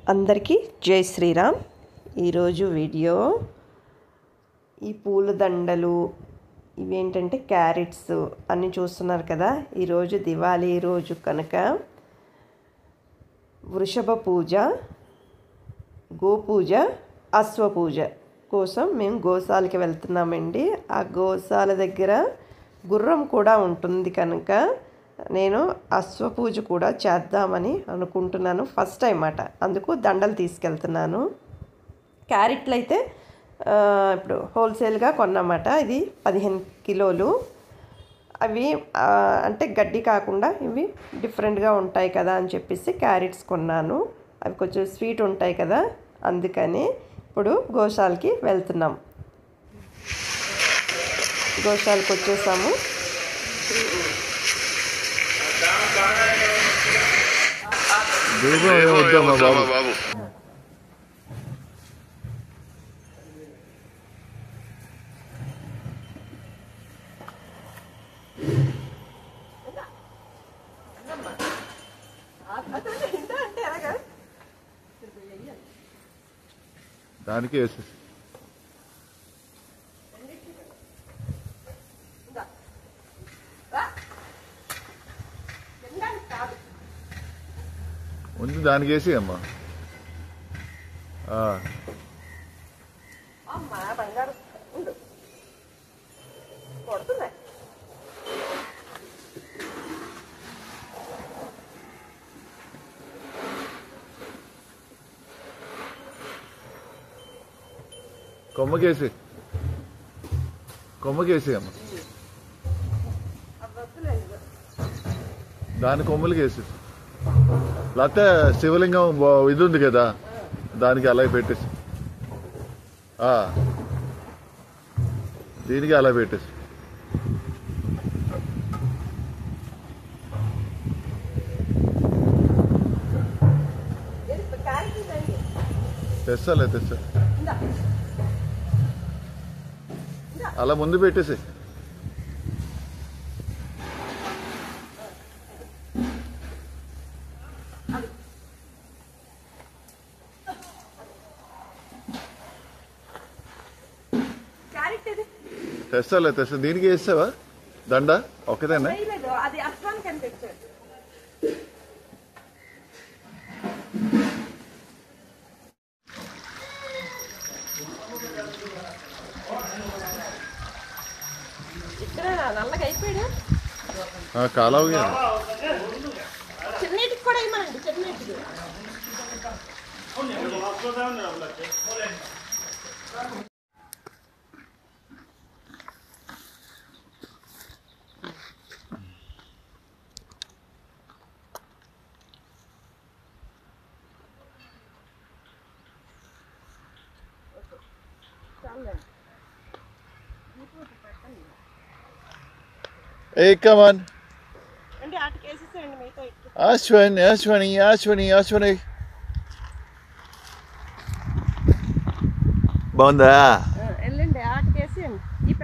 అందరికీ జై శ్రీరామ్. ఈరోజు వీడియో ఈ పూల దండలు ఇవేంటంటే క్యారెట్స్ అన్నీ చూస్తున్నారు కదా. ఈరోజు దివాళీ రోజు కనుక వృషభ పూజ, గోపూజ, అశ్వపూజ కోసం మేము గోశాలకి వెళ్తున్నామండి. ఆ గోశాల దగ్గర గుర్రం కూడా ఉంటుంది కనుక నేను అశ్వపూజ కూడా చేద్దామని అనుకుంటున్నాను. ఫస్ట్ టైం అన్నమాట, అందుకు దండలు తీసుకెళ్తున్నాను. క్యారెట్లు అయితే ఇప్పుడు హోల్సేల్గా కొన్నమాట. ఇది 15 కిలోలు. అవి అంటే గడ్డి కాకుండా ఇవి డిఫరెంట్గా ఉంటాయి కదా అని చెప్పేసి క్యారెట్స్ కొన్నాను. అవి కొంచెం స్వీట్ ఉంటాయి కదా, అందుకని ఇప్పుడు గోశాలకి వెళ్తున్నాం. గోశాలకు వచ్చేసాము. బాబు దానికి వేసి ముందు దానికి వేసి అమ్మా. కొమ్మకేసి అమ్మ, దాని కొమ్మలకి వేసి. లేకపోతే శివలింగం ఇది ఉంది కదా, దానికి అలా పెట్టేసి, దీనికి అలా పెట్టేసి. తెస్తా అలా ముందు పెట్టేసి. తెస్తా దీనికి వేస్తావా దండ ఒకటేనా? కాలా చిన్నటికి కూడా ఇవ్వమండి. చిన్నటికి Hey, come on. Ashwani. బాగుందా?